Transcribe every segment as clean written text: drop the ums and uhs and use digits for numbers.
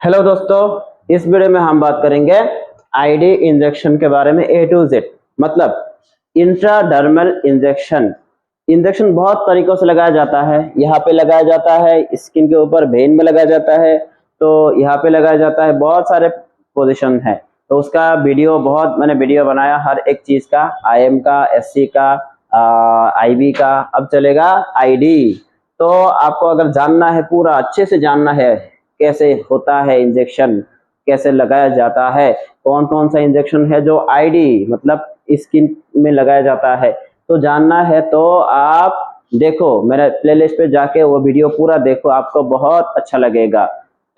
Hello दोस्तों, इस video में हम बात करेंगे आईडी इंजेक्शन के बारे में ए टू जेड। मतलब इंट्राडर्मल इंजेक्शन। इंजेक्शन बहुत तरीकों से लगाया जाता है। यहाँ पे लगाया जाता है, स्किन के ऊपर वेन में लगाया जाता है, तो यहाँ पे लगाया जाता है। बहुत सारे पोजीशन है, तो उसका वीडियो मैंने वीडियो बनाया हर एक चीज का, IM का, SC का, IB का। अब चलेगा आईडी। तो आपको अगर जानना है, पूरा अच्छे से जानना है कैसे होता है इंजेक्शन, कैसे लगाया जाता है, कौन कौन सा इंजेक्शन है जो आईडी मतलब स्किन में लगाया जाता है, तो जानना है तो आप देखो मेरे प्लेलिस्ट पे जाके वो वीडियो पूरा देखो, आपको बहुत अच्छा लगेगा।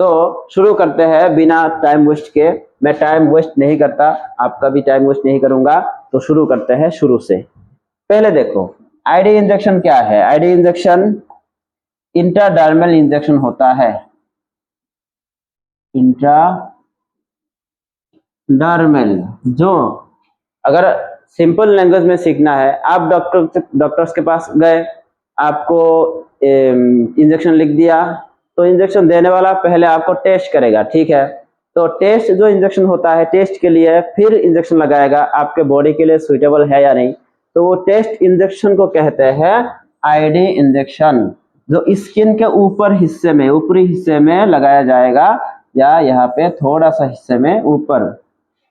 तो शुरू करते हैं बिना टाइम वेस्ट के। मैं टाइम वेस्ट नहीं करता, आपका भी टाइम वेस्ट नहीं करूंगा। तो शुरू करते हैं शुरू से। पहले देखो आईडी इंजेक्शन क्या है। आईडी इंजेक्शन इंट्राडर्मल इंजेक्शन होता है। इंट्राडर्मल, जो अगर सिंपल लैंग्वेज में सीखना है, आप डॉक्टर्स के पास गए, आपको इंजेक्शन लिख दिया, तो इंजेक्शन देने वाला पहले आपको टेस्ट करेगा, ठीक है। तो टेस्ट जो इंजेक्शन होता है, टेस्ट के लिए फिर इंजेक्शन लगाएगा आपके बॉडी के लिए सुइटेबल है या नहीं। तो वो टेस्ट इंजेक्शन को कहते हैं आईडी इंजेक्शन, जो स्किन के ऊपर हिस्से में, ऊपरी हिस्से में लगाया जाएगा, या यहाँ पे थोड़ा सा हिस्से में ऊपर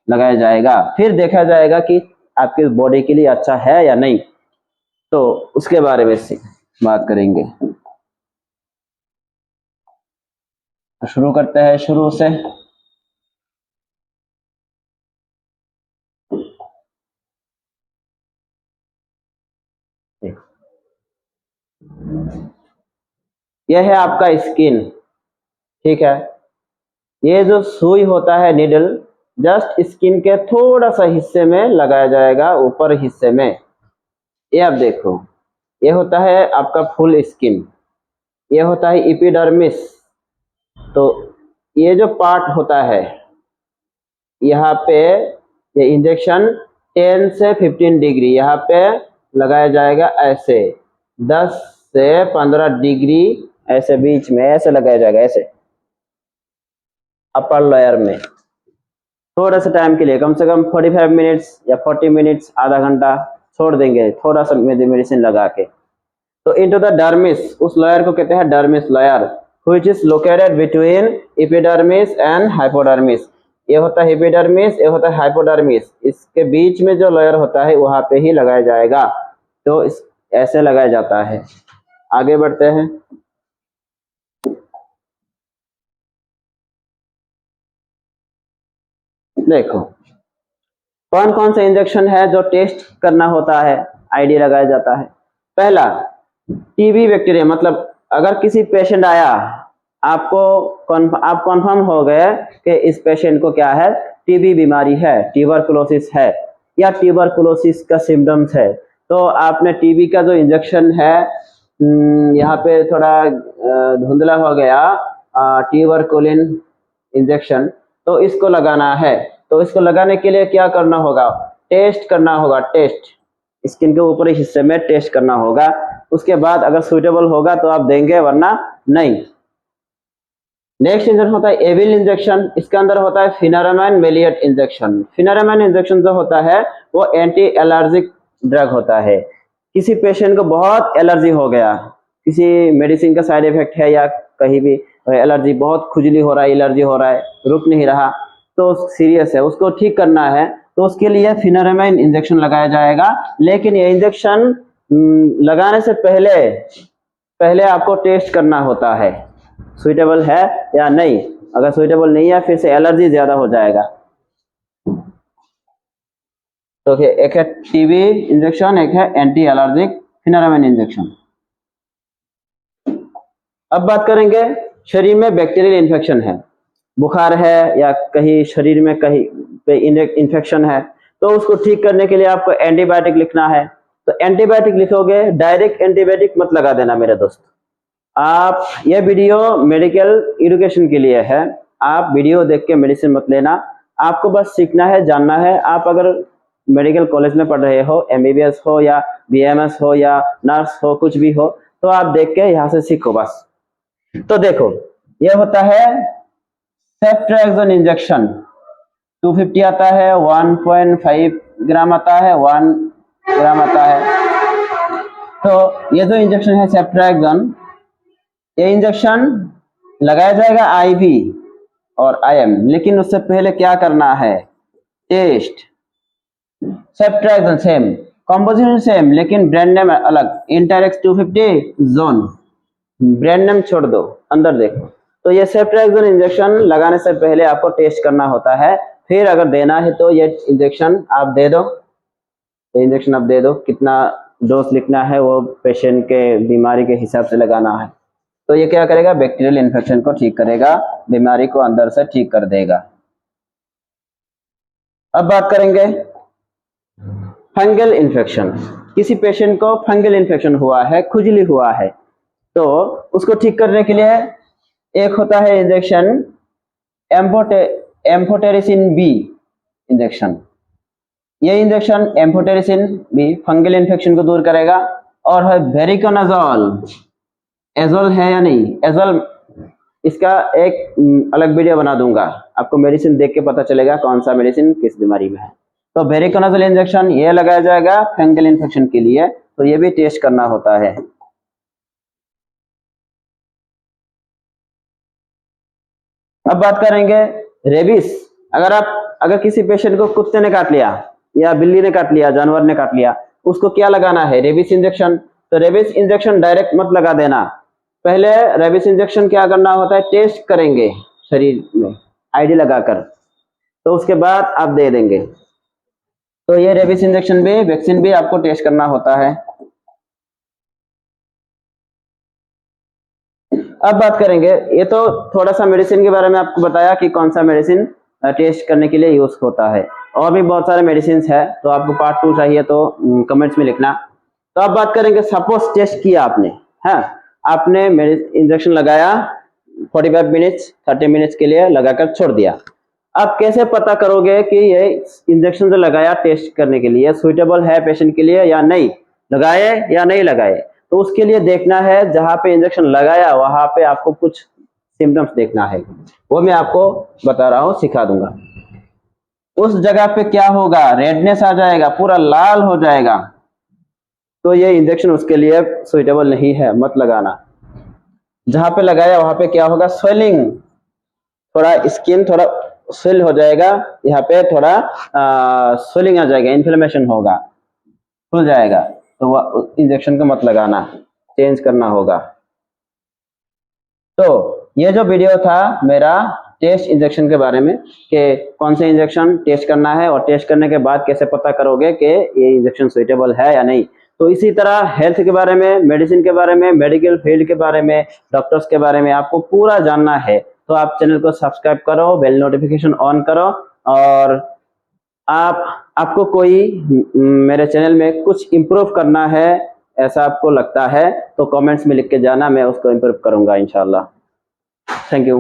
लगाया जाएगा। फिर देखा जाएगा कि आपकी बॉडी के लिए अच्छा है या नहीं। तो उसके बारे में बात करेंगे। तो शुरू करते हैं शुरू से। यह है आपका स्किन, ठीक है। ये जो सुई होता है, निडल, जस्ट स्किन के थोड़ा सा हिस्से में लगाया जाएगा, ऊपर हिस्से में। ये आप देखो, ये होता है आपका फुल स्किन, ये होता है एपिडर्मिस। तो ये जो पार्ट होता है, यहाँ पे ये इंजेक्शन 10 से 15 डिग्री यहाँ पे लगाया जाएगा, ऐसे 10 से 15 डिग्री ऐसे बीच में ऐसे लगाया जाएगा, ऐसे अपर लेयर में थोड़ा सा टाइम के लिए, कम से कम 45 मिनट्स या 40 मिनट्स, आधा घंटा छोड़ देंगे थोड़ा सा मेडिसिन लगा के। तो इनटू द डर्मिस, उस लेयर को कहते हैं dermis layer, which is located between epidermis and hypodermis. ये होता है एपिडर्मिस, ये होता है हाइपोडर्मिस। इसके बीच में जो लेयर होता है वहां पे ही लगाया जाएगा। तो ऐसे लगाया जाता है। आगे बढ़ते हैं। देखो कौन कौन से इंजेक्शन है जो टेस्ट करना होता है, आईडी लगाया जाता है। पहला, टीबी बैक्टीरिया। मतलब अगर किसी पेशेंट आया, आप कंफर्म हो गए कि इस पेशेंट को क्या है, टीबी बीमारी है, ट्यूबरकुलोसिस है, या ट्यूबरकुलोसिस का सिम्टम्स है, तो आपने टीबी का जो इंजेक्शन है, यहाँ पे थोड़ा धुंधला हो गया, ट्यूबरकुलिन इंजेक्शन, तो इसको लगाना है। तो इसको लगाने के लिए क्या करना होगा, टेस्ट करना होगा। टेस्ट स्किन के ऊपरी हिस्से में टेस्ट करना होगा। उसके बाद अगर सुइटेबल होगा तो आप देंगे, वरना नहीं। नेक्स्ट इंजेक्शन होता है एविल इंजेक्शन। इसके अंदर होता है फिनारामाइन मेलिएट इंजेक्शन। फिनारामाइन इंजेक्शन जो होता है वो एंटी एलर्जिक ड्रग होता है। किसी पेशेंट को बहुत एलर्जी हो गया, किसी मेडिसिन का साइड इफेक्ट है, या कहीं भी एलर्जी, बहुत खुजली हो रहा है, एलर्जी हो रहा है, रुक नहीं रहा, तो सीरियस है, उसको ठीक करना है, तो उसके लिए फिनारामाइन इंजेक्शन लगाया जाएगा। लेकिन ये इंजेक्शन लगाने से पहले आपको टेस्ट करना होता है, सुइटेबल है या नहीं। अगर सुइटेबल नहीं है, फिर से एलर्जी ज्यादा हो जाएगा। तो एक है टीबी इंजेक्शन, एक है एंटी एलर्जिक फिनारामाइन इंजेक्शन। अब बात करेंगे, शरीर में बैक्टीरियल इन्फेक्शन है, बुखार है, या कहीं शरीर में कहीं पे इन्फेक्शन है, तो उसको ठीक करने के लिए आपको एंटीबायोटिक लिखना है। तो एंटीबायोटिक लिखोगे, डायरेक्ट एंटीबायोटिक मत लगा देना मेरे दोस्त। आप, ये वीडियो मेडिकल एजुकेशन के लिए है, आप वीडियो देख के मेडिसिन मत लेना। आपको बस सीखना है, जानना है। आप अगर मेडिकल कॉलेज में पढ़ रहे हो, MBBS हो या BMS हो या नर्स हो, कुछ भी हो, तो आप देख के यहाँ से सीखो बस। तो देखो, ये होता है सेफ्ट्राक्सोन इंजेक्शन 250 आता है, 1.5 ग्राम आता है, 1 ग्राम आता है। तो ये जो इंजेक्शन है सेफ्ट्राक्सोन, ये इंजेक्शन लगाया जाएगा आईवी और आईएम, लेकिन उससे पहले क्या करना है, टेस्ट। सेफ्ट्राक्सोन सेम, कॉम्पोजिशन सेम, लेकिन ब्रांड नेम अलग, इंटरेक्स 250 जोन, ब्रांड नेम छोड़ दो, अंदर देखो। तो ये सेफ्ट्राक्सोन इंजेक्शन लगाने से पहले आपको टेस्ट करना होता है, फिर अगर देना है तो ये इंजेक्शन आप दे दो, ये इंजेक्शन आप दे दो। कितना डोज लिखना है वो पेशेंट के बीमारी के हिसाब से लगाना है। तो ये क्या करेगा, बैक्टीरियल इन्फेक्शन को ठीक करेगा, बीमारी को अंदर से ठीक कर देगा। अब बात करेंगे फंगल इन्फेक्शन। किसी पेशेंट को फंगल इन्फेक्शन हुआ है, खुजली हुआ है, तो उसको ठीक करने के लिए एक होता है इंजेक्शन एम्फोटेरिसिन बी इंजेक्शन। ये injection amphotericin B fungal infection को दूर करेगा। और है वेरिकोनाजोल, एजोल है या नहीं, एजोल इसका एक अलग वीडियो बना दूंगा, आपको मेडिसिन देख के पता चलेगा कौन सा मेडिसिन किस बीमारी में है। तो वेरिकोनाजोल इंजेक्शन ये लगाया जाएगा फंगल इन्फेक्शन के लिए, तो ये भी टेस्ट करना होता है। अब बात करेंगे रेबीज। अगर किसी पेशेंट को कुत्ते ने काट लिया या बिल्ली ने काट लिया, जानवर ने काट लिया, उसको क्या लगाना है, रेबीज इंजेक्शन। तो रेबीज इंजेक्शन डायरेक्ट मत लगा देना, पहले रेबीज इंजेक्शन क्या करना होता है, टेस्ट करेंगे शरीर में आईडी लगाकर, तो उसके बाद आप दे देंगे। तो ये रेबीज इंजेक्शन भी, वैक्सीन भी आपको टेस्ट करना होता है। अब बात करेंगे, ये तो थोड़ा सा मेडिसिन के बारे में आपको बताया कि कौन सा मेडिसिन टेस्ट करने के लिए यूज होता है, और भी बहुत सारे मेडिसिन है, तो आपको पार्ट 2 चाहिए तो कमेंट्स में लिखना। तो अब बात करेंगे, सपोज टेस्ट किया आपने, हाँ आपने इंजेक्शन लगाया 45 मिनट्स 30 मिनट्स के लिए लगाकर छोड़ दिया। अब कैसे पता करोगे कि ये इंजेक्शन जो लगाया टेस्ट करने के लिए सुइटेबल है पेशेंट के लिए या नहीं, लगाए या नहीं लगाए। तो उसके लिए देखना है, जहां पे इंजेक्शन लगाया वहां पे आपको कुछ सिम्टम्स देखना है, वो मैं आपको बता रहा हूँ, सिखा दूंगा। उस जगह पे क्या होगा, रेडनेस आ जाएगा, पूरा लाल हो जाएगा, तो ये इंजेक्शन उसके लिए सुइटेबल नहीं है, मत लगाना। जहां पे लगाया वहां पे क्या होगा, स्वेलिंग, थोड़ा स्किन थोड़ा स्वेल हो जाएगा, यहाँ पे थोड़ा स्वेलिंग आ जाएगा, इन्फ्लेमेशन होगा, खुल जाएगा, तो वह इंजेक्शन को मत लगाना, चेंज करना होगा। तो ये जो वीडियो था मेरा टेस्ट इंजेक्शन के बारे में, कि कौन से इंजेक्शन टेस्ट करना है और टेस्ट करने के बाद कैसे पता करोगे कि ये इंजेक्शन सुइटेबल है या नहीं। तो इसी तरह हेल्थ के बारे में, मेडिसिन के बारे में, मेडिकल फील्ड के बारे में, डॉक्टर्स के बारे में आपको पूरा जानना है, तो आप चैनल को सब्सक्राइब करो, बेल नोटिफिकेशन ऑन करो। और आपको कोई मेरे चैनल में कुछ इम्प्रूव करना है ऐसा आपको लगता है तो कमेंट्स में लिख के जाना, मैं उसको इम्प्रूव करूंगा इंशाल्लाह। Thank you.